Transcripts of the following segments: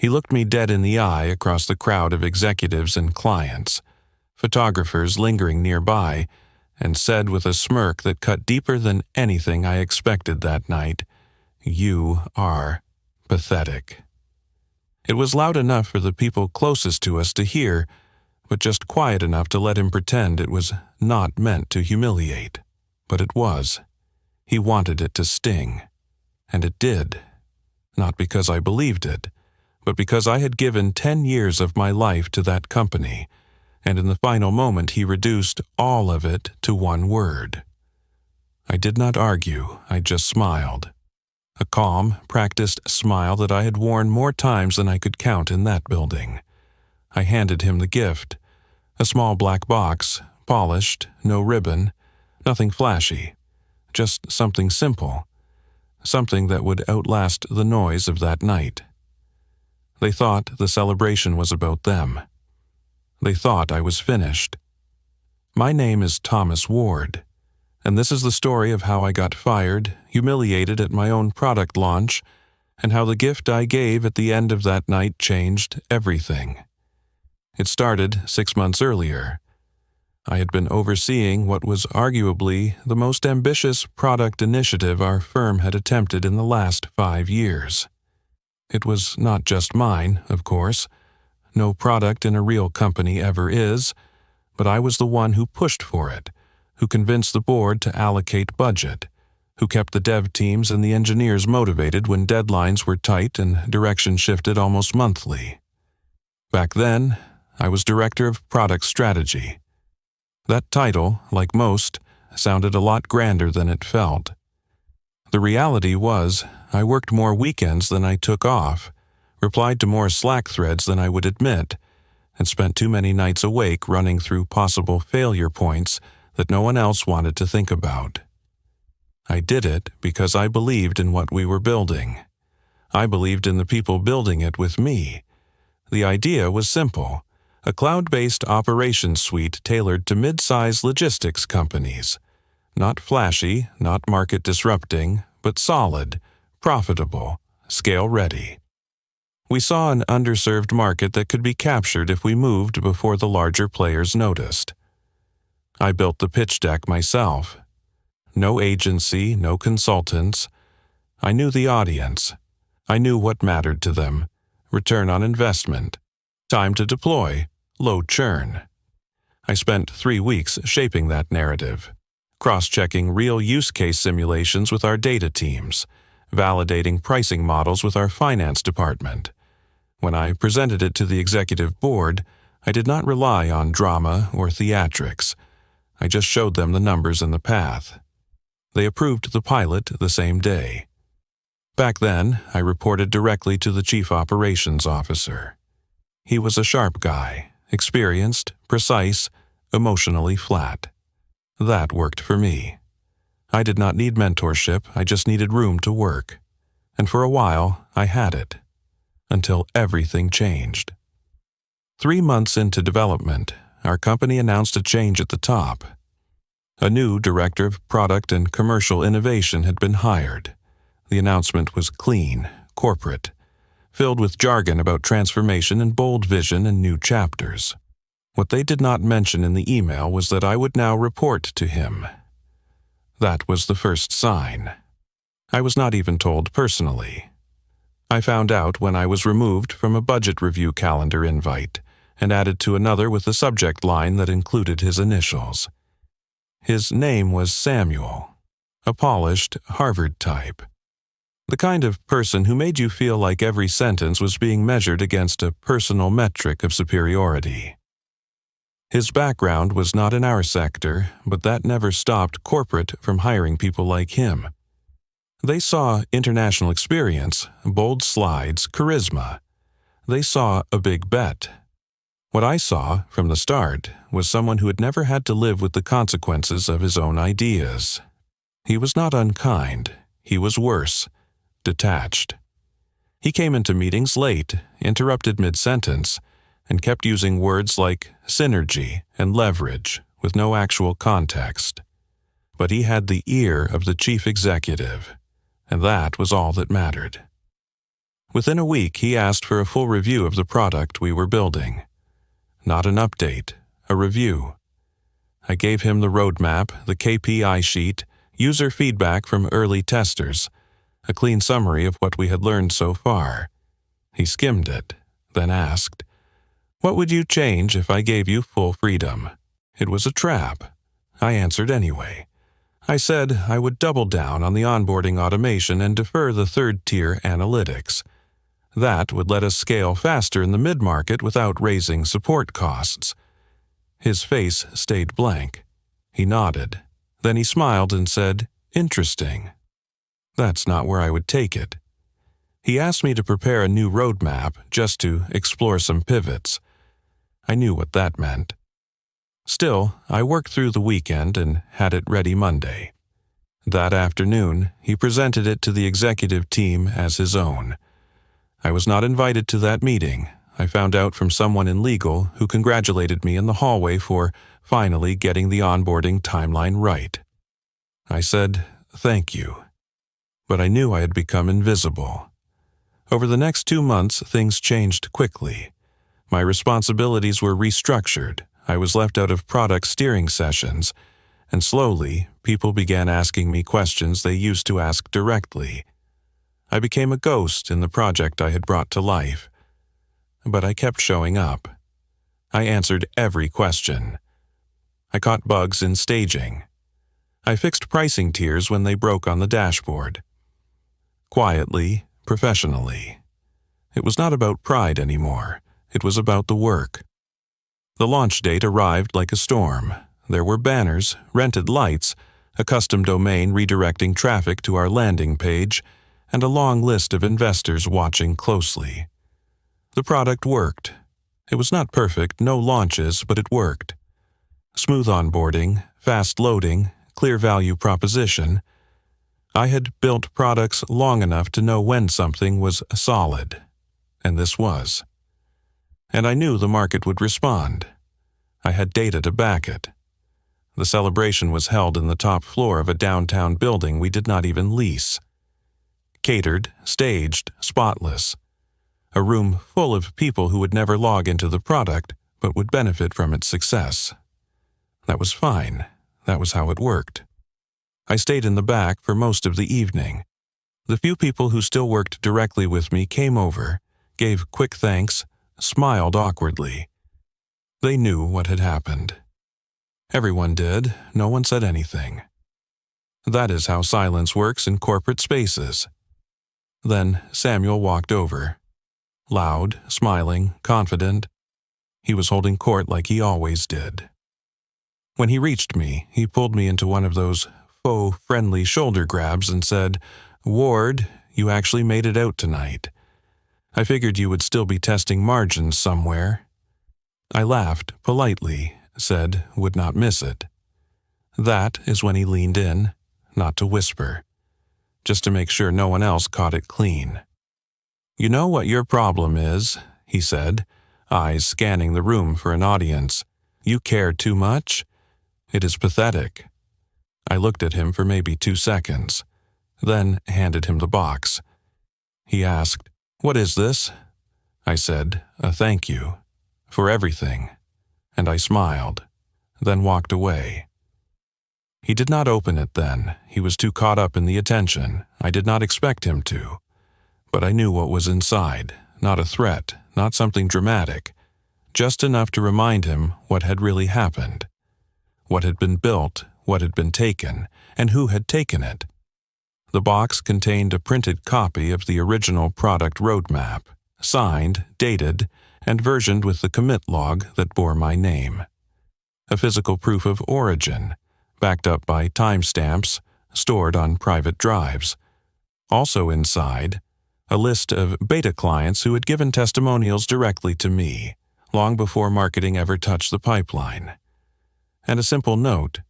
He looked me dead in the eye across the crowd of executives and clients, photographers lingering nearby, and said with a smirk that cut deeper than anything I expected that night, "You are pathetic." It was loud enough for the people closest to us to hear, but just quiet enough to let him pretend it was not meant to humiliate. But it was. He wanted it to sting. And it did. Not because I believed it, but because I had given 10 years of my life to that company, and in the final moment he reduced all of it to one word. I did not argue, I just smiled. A calm, practiced smile that I had worn more times than I could count in that building. I handed him the gift, a small black box, polished, no ribbon, nothing flashy, just something simple, something that would outlast the noise of that night. They thought the celebration was about them. They thought I was finished. My name is Thomas Ward, and this is the story of how I got fired, humiliated at my own product launch, and how the gift I gave at the end of that night changed everything. It started 6 months earlier. I had been overseeing what was arguably the most ambitious product initiative our firm had attempted in the last 5 years. It was not just mine, of course. No product in a real company ever is, but I was the one who pushed for it, who convinced the board to allocate budget, who kept the dev teams and the engineers motivated when deadlines were tight and direction shifted almost monthly. Back then, I was Director of Product Strategy. That title, like most, sounded a lot grander than it felt. The reality was, I worked more weekends than I took off, replied to more Slack threads than I would admit, and spent too many nights awake running through possible failure points that no one else wanted to think about. I did it because I believed in what we were building. I believed in the people building it with me. The idea was simple: a cloud-based operations suite tailored to mid-size logistics companies. Not flashy, not market-disrupting, but solid, profitable, scale-ready. We saw an underserved market that could be captured if we moved before the larger players noticed. I built the pitch deck myself. No agency, no consultants. I knew the audience. I knew what mattered to them: return on investment, time to deploy, low churn. I spent 3 weeks shaping that narrative, cross-checking real use case simulations with our data teams, validating pricing models with our finance department. When I presented it to the executive board, I did not rely on drama or theatrics. I just showed them the numbers and the path. They approved the pilot the same day. Back then, I reported directly to the Chief Operations Officer. He was a sharp guy, experienced, precise, emotionally flat. That worked for me. I did not need mentorship, I just needed room to work. And for a while, I had it. Until everything changed. 3 months into development, our company announced a change at the top. A new director of product and commercial innovation had been hired. The announcement was clean, corporate, filled with jargon about transformation and bold vision and new chapters. What they did not mention in the email was that I would now report to him. That was the first sign. I was not even told personally. I found out when I was removed from a budget review calendar invite and added to another with a subject line that included his initials. His name was Samuel, a polished Harvard type. The kind of person who made you feel like every sentence was being measured against a personal metric of superiority. His background was not in our sector, but that never stopped corporate from hiring people like him. They saw international experience, bold slides, charisma. They saw a big bet. What I saw from the start was someone who had never had to live with the consequences of his own ideas. He was not unkind. He was worse, detached. He came into meetings late, interrupted mid-sentence, and kept using words like synergy and leverage with no actual context. But he had the ear of the chief executive, and that was all that mattered. Within a week, he asked for a full review of the product we were building. Not an update, a review. I gave him the roadmap, the KPI sheet, user feedback from early testers, a clean summary of what we had learned so far. He skimmed it, then asked, "What would you change if I gave you full freedom?" It was a trap. I answered anyway. I said I would double down on the onboarding automation and defer the third-tier analytics. That would let us scale faster in the mid-market without raising support costs. His face stayed blank. He nodded. Then he smiled and said, "Interesting." That's not where I would take it. He asked me to prepare a new roadmap just to explore some pivots. I knew what that meant. Still, I worked through the weekend and had it ready Monday. That afternoon, he presented it to the executive team as his own. I was not invited to that meeting. I found out from someone in legal who congratulated me in the hallway for finally getting the onboarding timeline right. I said, "Thank you." But I knew I had become invisible. Over the next 2 months, things changed quickly. My responsibilities were restructured. I was left out of product steering sessions, and slowly, people began asking me questions they used to ask directly. I became a ghost in the project I had brought to life. But I kept showing up. I answered every question. I caught bugs in staging. I fixed pricing tiers when they broke on the dashboard. Quietly, professionally. It was not about pride anymore. It was about the work. The launch date arrived like a storm. There were banners, rented lights, a custom domain redirecting traffic to our landing page, and a long list of investors watching closely. The product worked. It was not perfect, no launches, but it worked. Smooth onboarding, fast loading, clear value proposition. I had built products long enough to know when something was solid, and this was. And I knew the market would respond. I had data to back it. The celebration was held in the top floor of a downtown building we did not even lease. Catered, staged, spotless. A room full of people who would never log into the product, but would benefit from its success. That was fine. That was how it worked. I stayed in the back for most of the evening. The few people who still worked directly with me came over, gave quick thanks, smiled awkwardly. They knew what had happened. Everyone did. No one said anything. That is how silence works in corporate spaces. Then Samuel walked over. Loud, smiling, confident. He was holding court like he always did. When he reached me, he pulled me into one of those faux friendly shoulder grabs and said, "Ward, you actually made it out tonight. I figured you would still be testing margins somewhere." I laughed politely, said would not miss it. That is when he leaned in, not to whisper, just to make sure no one else caught it clean. "You know what your problem is," he said, eyes scanning the room for an audience. "You care too much? It is pathetic." I looked at him for maybe 2 seconds, then handed him the box. He asked, "What is this?" I said, "A thank you. For everything," and I smiled, then walked away. He did not open it then. He was too caught up in the attention. I did not expect him to. But I knew what was inside, not a threat, not something dramatic, just enough to remind him what had really happened, what had been built, what had been taken, and who had taken it. The box contained a printed copy of the original product roadmap, signed, dated, and versioned with the commit log that bore my name. A physical proof of origin, backed up by timestamps, stored on private drives. Also inside, a list of beta clients who had given testimonials directly to me, long before marketing ever touched the pipeline. And a simple note,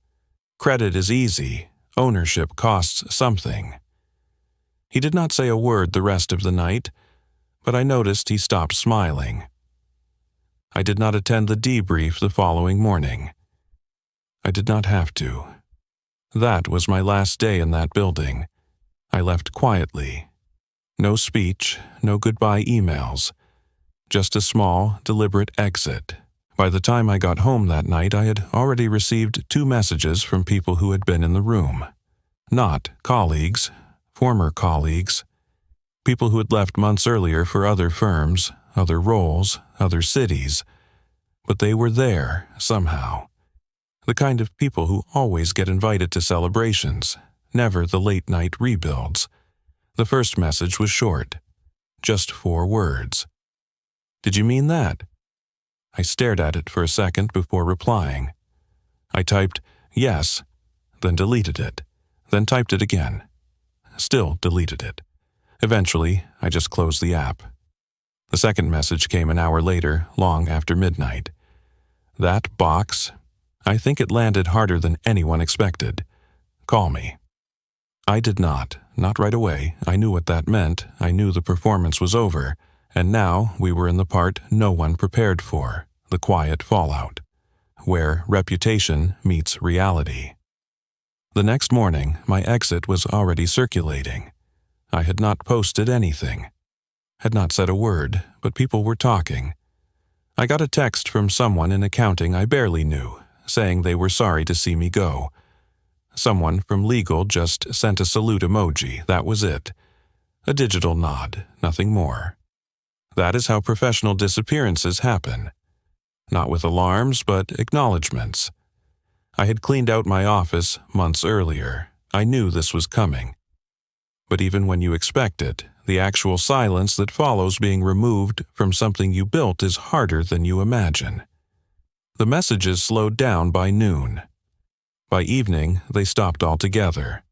"Credit is easy, ownership costs something." He did not say a word the rest of the night, but I noticed he stopped smiling. I did not attend the debrief the following morning. I did not have to. That was my last day in that building. I left quietly. No speech, no goodbye emails. Just a small, deliberate exit. By the time I got home that night, I had already received 2 messages from people who had been in the room. Not colleagues, former colleagues. People who had left months earlier for other firms, other roles, other cities. But they were there, somehow. The kind of people who always get invited to celebrations, never the late-night rebuilds. The first message was short. Just 4 words. "Did you mean that?" I stared at it for a second before replying. I typed, "Yes," then deleted it, then typed it again. Still deleted it. Eventually, I just closed the app. The second message came an hour later, long after midnight. "That box, I think it landed harder than anyone expected. Call me." I did not right away. I knew what that meant. I knew the performance was over, and now we were in the part no one prepared for, the quiet fallout, where reputation meets reality. The next morning, my exit was already circulating. I had not posted anything, had not said a word, but people were talking. I got a text from someone in accounting I barely knew, saying they were sorry to see me go. Someone from legal just sent a salute emoji, that was it. A digital nod, nothing more. That is how professional disappearances happen. Not with alarms, but acknowledgments. I had cleaned out my office months earlier. I knew this was coming. But even when you expect it, the actual silence that follows being removed from something you built is harder than you imagine. The messages slowed down by noon. By evening, they stopped altogether.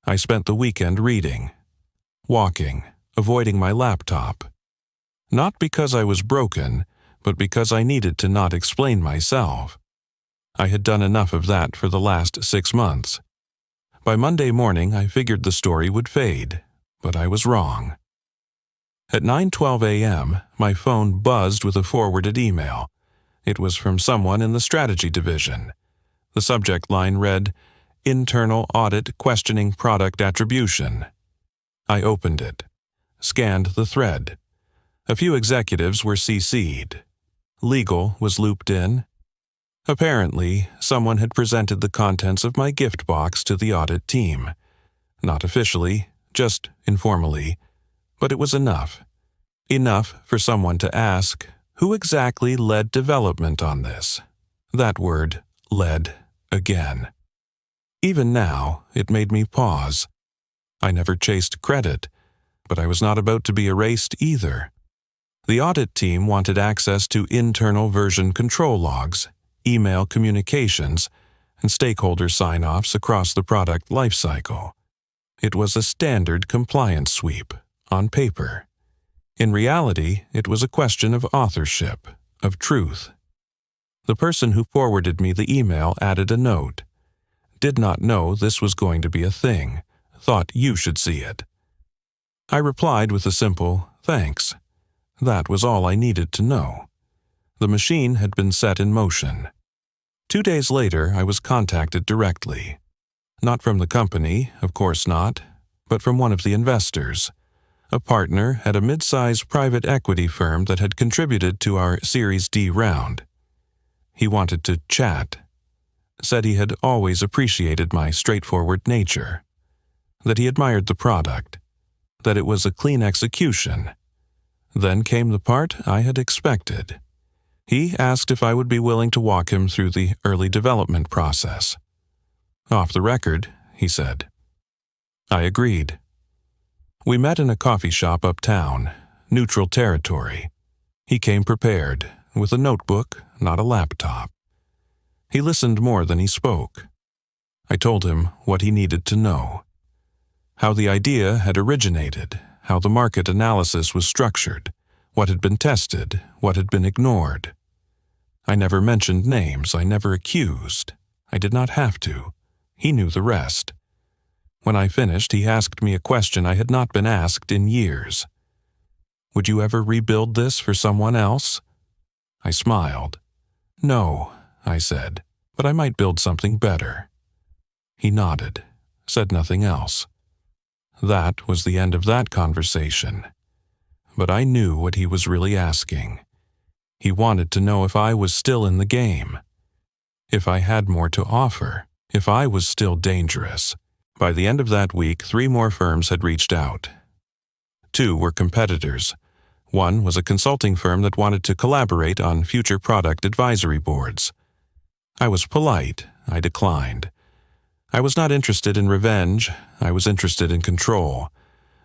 I spent the weekend reading, walking, avoiding my laptop. Not because I was broken, but because I needed to not explain myself. I had done enough of that for the last 6 months. By Monday morning, I figured the story would fade, but I was wrong. At 9:12 a.m., my phone buzzed with a forwarded email. It was from someone in the strategy division. The subject line read, "Internal audit questioning product attribution." I opened it, scanned the thread. A few executives were CC'd. Legal was looped in. Apparently, someone had presented the contents of my gift box to the audit team. Not officially, just informally, but it was enough. Enough for someone to ask, who exactly led development on this? That word, led, again. Even now, it made me pause. I never chased credit, but I was not about to be erased either. The audit team wanted access to internal version control logs, email communications, and stakeholder sign-offs across the product lifecycle. It was a standard compliance sweep, on paper. In reality, it was a question of authorship, of truth. The person who forwarded me the email added a note. Did not know this was going to be a thing. Thought you should see it. I replied with a simple, thanks. That was all I needed to know. The machine had been set in motion. 2 days later, I was contacted directly. Not from the company, of course not, but from one of the investors. A partner at a mid-size private equity firm that had contributed to our Series D round. He wanted to chat. Said he had always appreciated my straightforward nature. That he admired the product. That it was a clean execution. Then came the part I had expected. He asked if I would be willing to walk him through the early development process. Off the record, he said. I agreed. We met in a coffee shop uptown, neutral territory. He came prepared, with a notebook, not a laptop. He listened more than he spoke. I told him what he needed to know. How the idea had originated, how the market analysis was structured, what had been tested, what had been ignored. I never mentioned names, I never accused. I did not have to. He knew the rest. When I finished, he asked me a question I had not been asked in years. Would you ever rebuild this for someone else? I smiled. No, I said, but I might build something better. He nodded, said nothing else. That was the end of that conversation. But I knew what he was really asking. He wanted to know if I was still in the game, if I had more to offer, if I was still dangerous. By the end of that week, 3 more firms had reached out. 2 were competitors. 1 was a consulting firm that wanted to collaborate on future product advisory boards. I was polite. I declined. I was not interested in revenge. I was interested in control.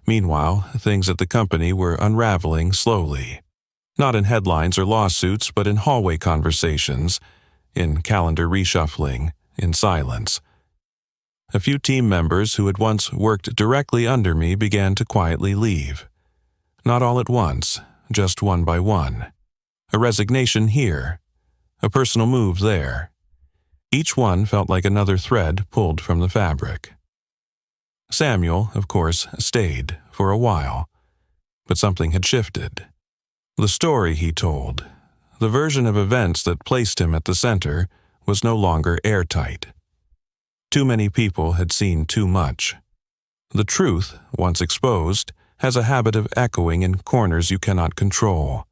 Meanwhile, things at the company were unraveling slowly. Not in headlines or lawsuits, but in hallway conversations, in calendar reshuffling, in silence. A few team members who had once worked directly under me began to quietly leave. Not all at once, just one by one. A resignation here, a personal move there. Each one felt like another thread pulled from the fabric. Samuel, of course, stayed for a while, but something had shifted. The story he told, the version of events that placed him at the center, was no longer airtight. Too many people had seen too much. The truth, once exposed, has a habit of echoing in corners you cannot control.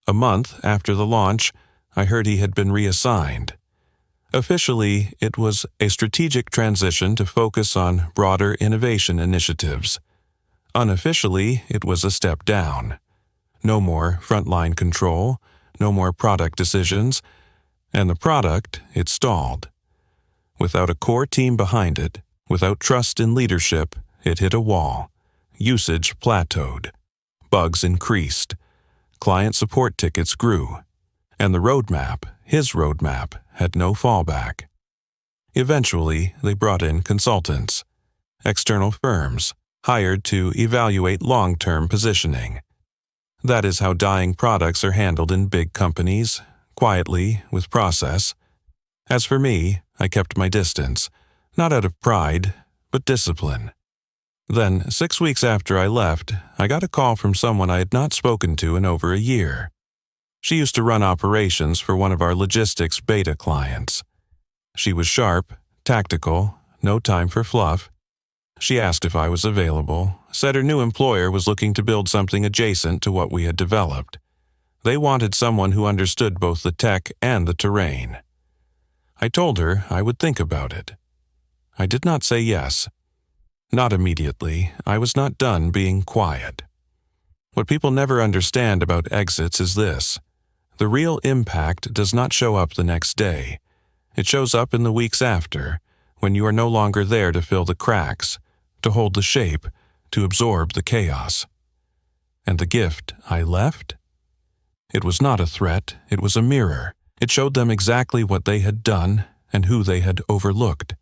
A month after the launch, I heard he had been reassigned. Officially, it was a strategic transition to focus on broader innovation initiatives. Unofficially, it was a step down. No more frontline control, no more product decisions, and the product, it stalled. Without a core team behind it, without trust in leadership, it hit a wall. Usage plateaued. Bugs increased. Client support tickets grew. And the roadmap, his roadmap, had no fallback. Eventually, they brought in consultants, external firms, hired to evaluate long-term positioning. That is how dying products are handled in big companies, quietly, with process. As for me, I kept my distance, not out of pride, but discipline. Then, 6 weeks after I left, I got a call from someone I had not spoken to in over a year. She used to run operations for one of our logistics beta clients. She was sharp, tactical, no time for fluff. She asked if I was available, said her new employer was looking to build something adjacent to what we had developed. They wanted someone who understood both the tech and the terrain. I told her I would think about it. I did not say yes. Not immediately. I was not done being quiet. What people never understand about exits is this. The real impact does not show up the next day. It shows up in the weeks after, when you are no longer there to fill the cracks, to hold the shape, to absorb the chaos. And the gift I left? It was not a threat, it was a mirror. It showed them exactly what they had done and who they had overlooked.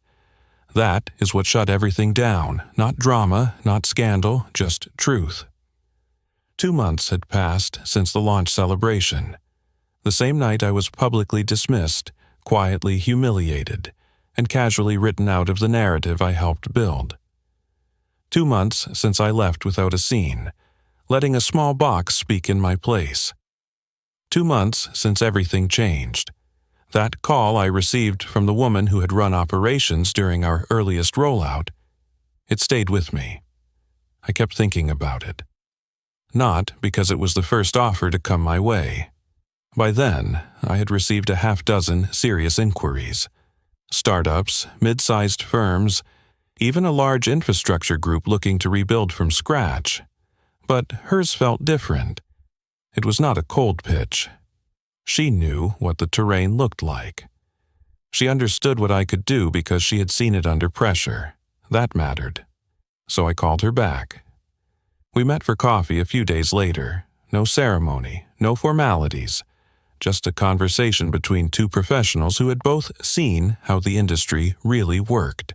That is what shut everything down, not drama, not scandal, just truth. 2 months had passed since the launch celebration. The same night I was publicly dismissed, quietly humiliated, and casually written out of the narrative I helped build. 2 months since I left without a scene, letting a small box speak in my place. 2 months since everything changed. That call I received from the woman who had run operations during our earliest rollout, it stayed with me. I kept thinking about it. Not because it was the first offer to come my way. By then, I had received a half-dozen serious inquiries. Startups, mid-sized firms, even a large infrastructure group looking to rebuild from scratch. But hers felt different. It was not a cold pitch. She knew what the terrain looked like. She understood what I could do because she had seen it under pressure. That mattered. So I called her back. We met for coffee a few days later. No ceremony, no formalities. Just a conversation between 2 professionals who had both seen how the industry really worked.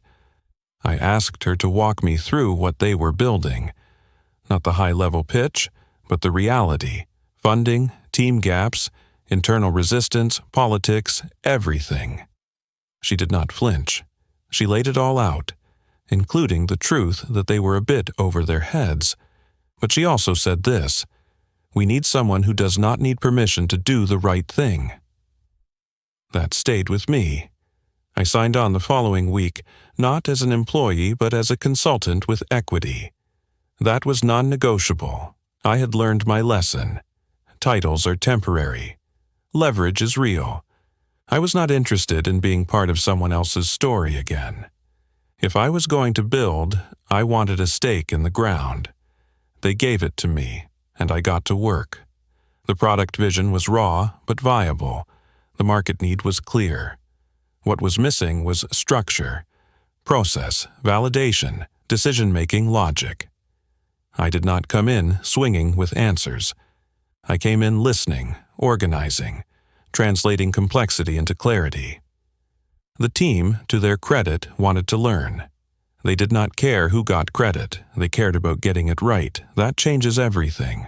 I asked her to walk me through what they were building. Not the high-level pitch, but the reality. Funding, team gaps, internal resistance, politics, everything. She did not flinch. She laid it all out, including the truth that they were a bit over their heads. But she also said this: we need someone who does not need permission to do the right thing. That stayed with me. I signed on the following week, not as an employee but as a consultant with equity. That was non-negotiable. I had learned my lesson. Titles are temporary. Leverage is real. I was not interested in being part of someone else's story again. If I was going to build, I wanted a stake in the ground. They gave it to me, and I got to work. The product vision was raw but viable. The market need was clear. What was missing was structure, process, validation, decision-making logic. I did not come in swinging with answers. I came in listening, organizing, translating complexity into clarity. The team, to their credit, wanted to learn. They did not care who got credit. They cared about getting it right. That changes everything.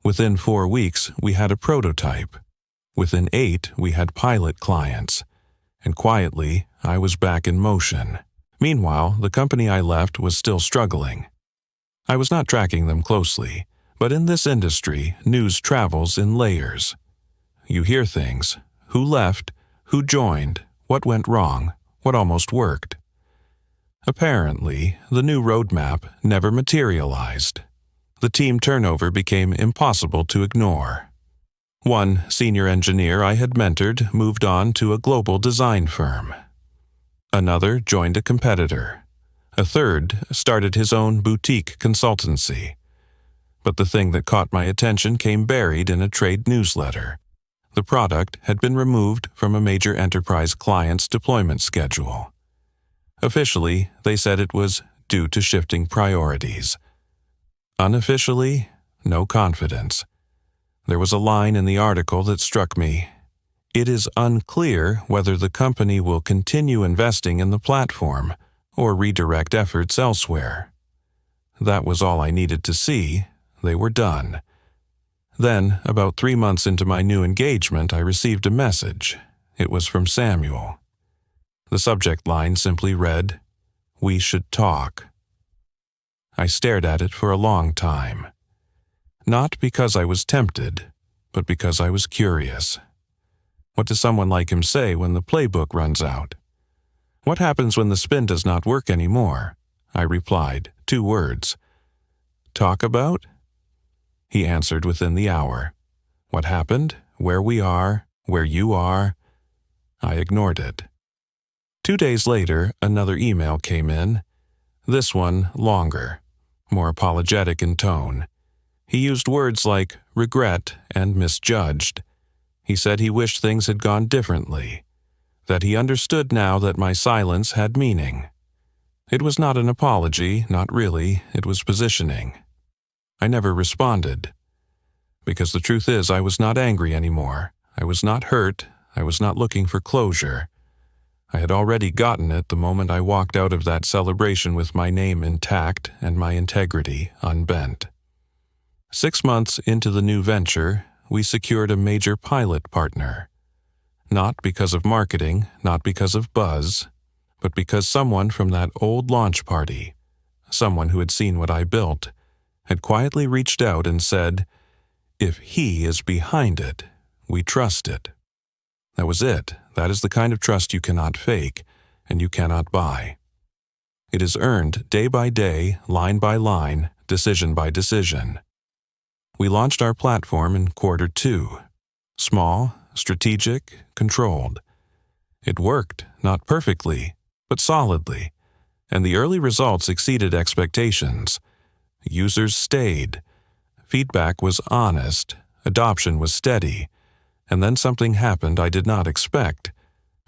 Within 4 weeks, we had a prototype. Within 8, we had pilot clients. And quietly, I was back in motion. Meanwhile, the company I left was still struggling. I was not tracking them closely, but in this industry, news travels in layers. You hear things: who left, who joined, what went wrong, what almost worked. Apparently, the new roadmap never materialized. The team turnover became impossible to ignore. One senior engineer I had mentored moved on to a global design firm. Another joined a competitor. A third started his own boutique consultancy. But the thing that caught my attention came buried in a trade newsletter. The product had been removed from a major enterprise client's deployment schedule. Officially, they said it was due to shifting priorities. Unofficially, no confidence. There was a line in the article that struck me. It is unclear whether the company will continue investing in the platform or redirect efforts elsewhere. That was all I needed to see. They were done. Then, about 3 months into my new engagement, I received a message. It was from Samuel. The subject line simply read, "We should talk." I stared at it for a long time. Not because I was tempted, but because I was curious. What does someone like him say when the playbook runs out? What happens when the spin does not work anymore? I replied, 2 words. Talk about? He answered within the hour. What happened? Where we are? Where you are? I ignored it. 2 days later, another email came in. This one longer, more apologetic in tone. He used words like regret and misjudged. He said he wished things had gone differently, that he understood now that my silence had meaning. It was not an apology, not really, it was positioning. I never responded. Because the truth is, I was not angry anymore. I was not hurt. I was not looking for closure. I had already gotten it the moment I walked out of that celebration with my name intact and my integrity unbent. 6 months into the new venture, we secured a major pilot partner. Not because of marketing, not because of buzz, but because someone from that old launch party, someone who had seen what I built, had quietly reached out and said, "If he is behind it, we trust it." That was it. That is the kind of trust you cannot fake, and you cannot buy. It is earned day by day, line by line, decision by decision. We launched our platform in Q2. Small, strategic, controlled. It worked, not perfectly, but solidly, and the early results exceeded expectations. Users stayed. Feedback was honest. Adoption was steady. And then something happened I did not expect.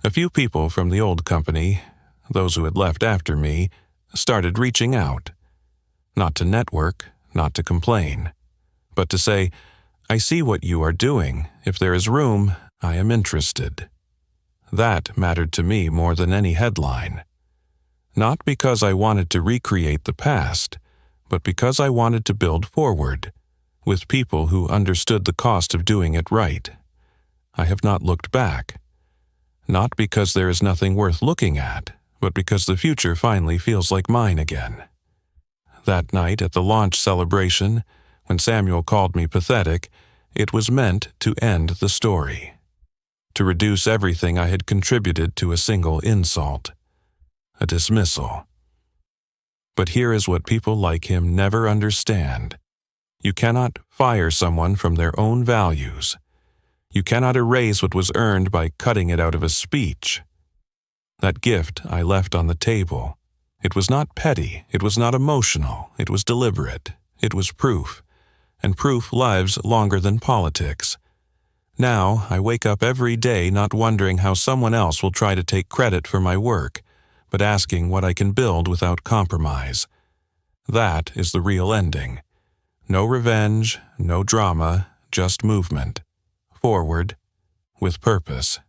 A few people from the old company, those who had left after me, started reaching out. Not to network, not to complain, but to say, "I see what you are doing. If there is room, I am interested." That mattered to me more than any headline. Not because I wanted to recreate the past, but because I wanted to build forward, with people who understood the cost of doing it right. I have not looked back. Not because there is nothing worth looking at, but because the future finally feels like mine again. That night at the launch celebration, when Samuel called me pathetic, it was meant to end the story. to reduce everything I had contributed to a single insult, a dismissal. But here is what people like him never understand. You cannot fire someone from their own values. You cannot erase what was earned by cutting it out of a speech. That gift I left on the table. It was not petty, it was not emotional, it was deliberate, it was proof, and proof lives longer than politics. Now I wake up every day not wondering how someone else will try to take credit for my work, but asking what I can build without compromise. That is the real ending. No revenge, no drama, just movement. Forward, with purpose.